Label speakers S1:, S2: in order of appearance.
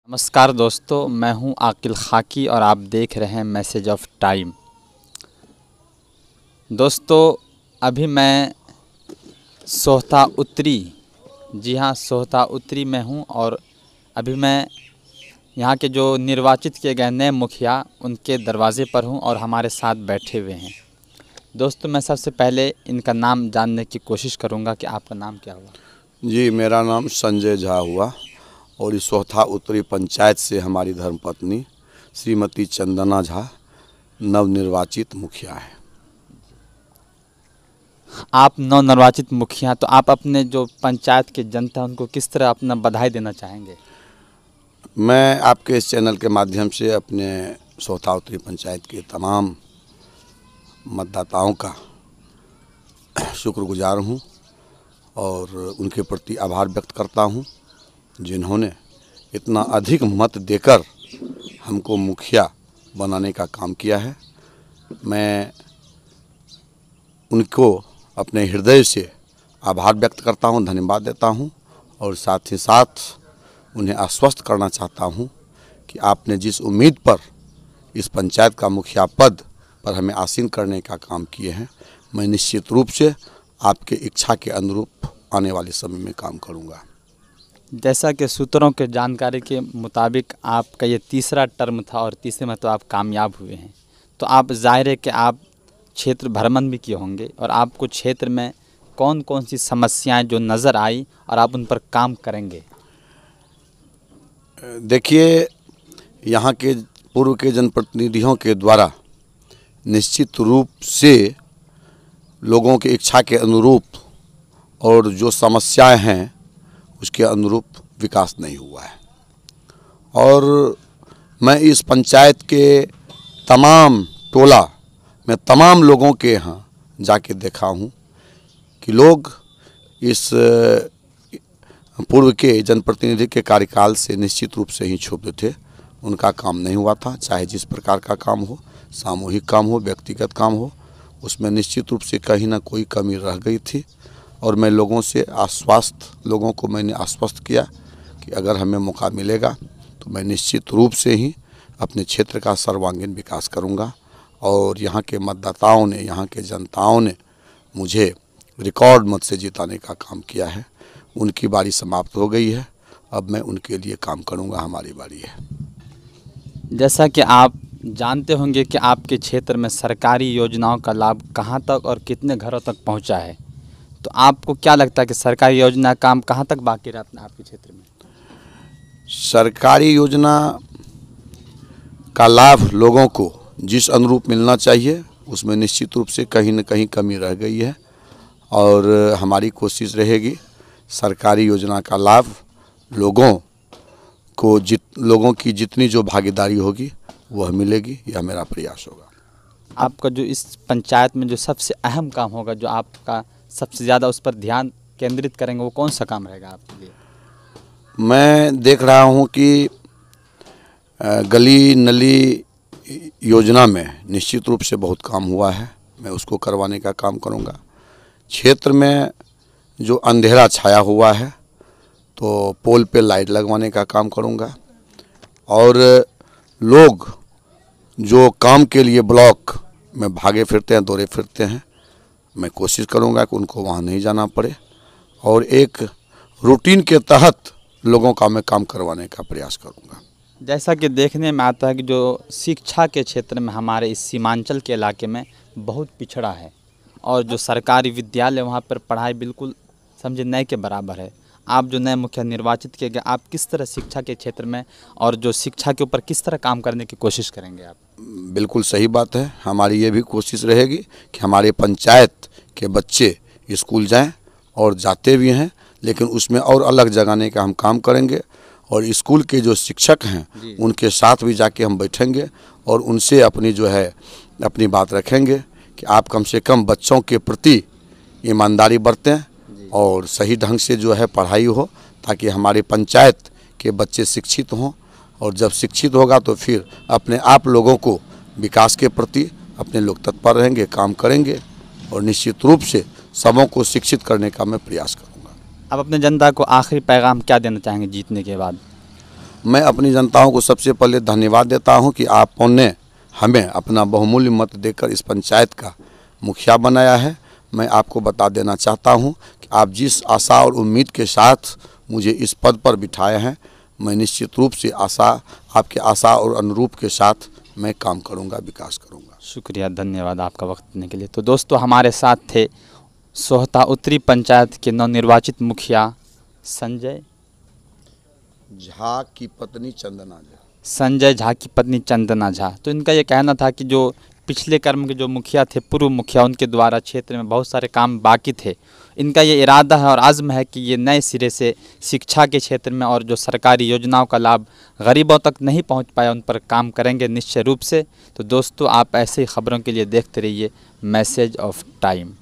S1: नमस्कार दोस्तों, मैं हूं आकिल खाकी और आप देख रहे हैं मैसेज ऑफ टाइम। दोस्तों, अभी मैं सोहता उत्तरी, जी हां, सोहता उत्तरी में हूं और अभी मैं यहां के जो निर्वाचित किए गए नए मुखिया उनके दरवाजे पर हूं और हमारे साथ बैठे हुए हैं। दोस्तों, मैं सबसे पहले इनका नाम जानने की कोशिश करूंगा कि आपका नाम क्या हुआ?
S2: जी, मेरा नाम संजय झा हुआ और इस सोहथा उत्तरी पंचायत से हमारी धर्मपत्नी श्रीमती चंदना झा नवनिर्वाचित मुखिया है।
S1: आप नवनिर्वाचित मुखिया, तो आप अपने जो पंचायत के जनता उनको किस तरह अपना बधाई देना चाहेंगे?
S2: मैं आपके इस चैनल के माध्यम से अपने सोहथा उत्तरी पंचायत के तमाम मतदाताओं का शुक्रगुजार हूं और उनके प्रति आभार व्यक्त करता हूं, जिन्होंने इतना अधिक मत देकर हमको मुखिया बनाने का काम किया है। मैं उनको अपने हृदय से आभार व्यक्त करता हूं, धन्यवाद देता हूं और साथ ही साथ उन्हें आश्वस्त करना चाहता हूं कि आपने जिस उम्मीद पर इस पंचायत का मुखिया पद पर हमें आसीन करने का काम किए हैं, मैं निश्चित रूप से आपके इच्छा के अनुरूप आने वाले समय में काम करूंगा।
S1: जैसा कि सूत्रों के जानकारी के मुताबिक आपका ये तीसरा टर्म था और तीसरे में तो आप कामयाब हुए हैं, तो आप ज़ाहिर है कि आप क्षेत्र भ्रमण भी किए होंगे और आपको क्षेत्र में कौन कौन सी समस्याएं जो नज़र आई और आप उन पर काम करेंगे?
S2: देखिए, यहाँ के पूर्व के जनप्रतिनिधियों के द्वारा निश्चित रूप से लोगों की इच्छा के अनुरूप और जो समस्याएं हैं उसके अनुरूप विकास नहीं हुआ है। और मैं इस पंचायत के तमाम टोला में तमाम लोगों के यहाँ जाके देखा हूँ कि लोग इस पूर्व के जनप्रतिनिधि के कार्यकाल से निश्चित रूप से ही क्षुब्ध थे। उनका काम नहीं हुआ था, चाहे जिस प्रकार का काम हो, सामूहिक काम हो, व्यक्तिगत काम हो, उसमें निश्चित रूप से कहीं ना कोई कमी रह गई थी। और मैं लोगों को मैंने आश्वस्त किया कि अगर हमें मौका मिलेगा तो मैं निश्चित रूप से ही अपने क्षेत्र का सर्वांगीण विकास करूंगा। और यहाँ के मतदाताओं ने, यहाँ के जनताओं ने मुझे रिकॉर्ड मत से जिताने का काम किया है। उनकी बारी समाप्त हो गई है, अब मैं उनके लिए काम करूंगा, हमारी बारी है।
S1: जैसा कि आप जानते होंगे कि आपके क्षेत्र में सरकारी योजनाओं का लाभ कहां तक और कितने घरों तक पहुंचा है, तो आपको क्या लगता है कि सरकारी योजना का काम कहां तक बाकी रहता है आपके क्षेत्र में?
S2: सरकारी योजना का लाभ लोगों को जिस अनुरूप मिलना चाहिए उसमें निश्चित रूप से कहीं न कहीं कमी रह गई है और हमारी कोशिश रहेगी सरकारी योजना का लाभ लोगों की जितनी जो भागीदारी होगी वह मिलेगी, यह मेरा प्रयास होगा।
S1: आपका जो इस पंचायत में जो सबसे अहम काम होगा, जो आपका सबसे ज़्यादा उस पर ध्यान केंद्रित करेंगे, वो कौन सा काम रहेगा आपके लिए?
S2: मैं देख रहा हूँ कि गली नली योजना में निश्चित रूप से बहुत काम हुआ है, मैं उसको करवाने का काम करूँगा। क्षेत्र में जो अंधेरा छाया हुआ है तो पोल पे लाइट लगवाने का काम करूँगा। और लोग जो काम के लिए ब्लॉक में भागे फिरते हैं, दौड़े फिरते हैं, मैं कोशिश करूंगा कि उनको वहां नहीं जाना पड़े और एक रूटीन के तहत लोगों का मैं काम करवाने का प्रयास करूंगा।
S1: जैसा कि देखने में आता है कि जो शिक्षा के क्षेत्र में हमारे इस सीमांचल के इलाके में बहुत पिछड़ा है और जो सरकारी विद्यालय वहाँ पर पढ़ाई बिल्कुल समझे नए के बराबर है। आप जो नए मुखिया निर्वाचित किए गए, आप किस तरह शिक्षा के क्षेत्र में और जो शिक्षा के ऊपर किस तरह काम करने की कोशिश करेंगे आप?
S2: बिल्कुल सही बात है, हमारी ये भी कोशिश रहेगी कि हमारे पंचायत के बच्चे स्कूल जाएं और जाते भी हैं, लेकिन उसमें और अलग जगाने का हम काम करेंगे। और स्कूल के जो शिक्षक हैं उनके साथ भी जाके हम बैठेंगे और उनसे अपनी बात रखेंगे कि आप कम से कम बच्चों के प्रति ईमानदारी बरतें और सही ढंग से पढ़ाई हो, ताकि हमारे पंचायत के बच्चे शिक्षित हों। और जब शिक्षित होगा तो फिर अपने आप लोगों को विकास के प्रति अपने लोग तत्पर रहेंगे, काम करेंगे और निश्चित रूप से सबों को शिक्षित करने का मैं प्रयास करूँगा।
S1: आप अपने जनता को आखिरी पैगाम क्या देना चाहेंगे जीतने के बाद?
S2: मैं अपनी जनताओं को सबसे पहले धन्यवाद देता हूं कि आपने हमें अपना बहुमूल्य मत देकर इस पंचायत का मुखिया बनाया है। मैं आपको बता देना चाहता हूं कि आप जिस आशा और उम्मीद के साथ मुझे इस पद पर बिठाए हैं, मैं निश्चित रूप से आपके आशा और अनुरूप के साथ मैं काम करूंगा, विकास करूंगा।
S1: शुक्रिया, धन्यवाद आपका वक्त देने के लिए। तो दोस्तों, हमारे साथ थे सोहता उत्तरी पंचायत के नवनिर्वाचित मुखिया संजय
S2: झा की पत्नी
S1: चंदना झा। तो इनका ये कहना था कि जो पिछले कर्म के जो मुखिया थे, पूर्व मुखिया, उनके द्वारा क्षेत्र में बहुत सारे काम बाकी थे। इनका ये इरादा है और आज़्म है कि ये नए सिरे से शिक्षा के क्षेत्र में और जो सरकारी योजनाओं का लाभ गरीबों तक नहीं पहुंच पाया, उन पर काम करेंगे निश्चय रूप से। तो दोस्तों, आप ऐसे ही खबरों के लिए देखते रहिए मैसेज ऑफ टाइम।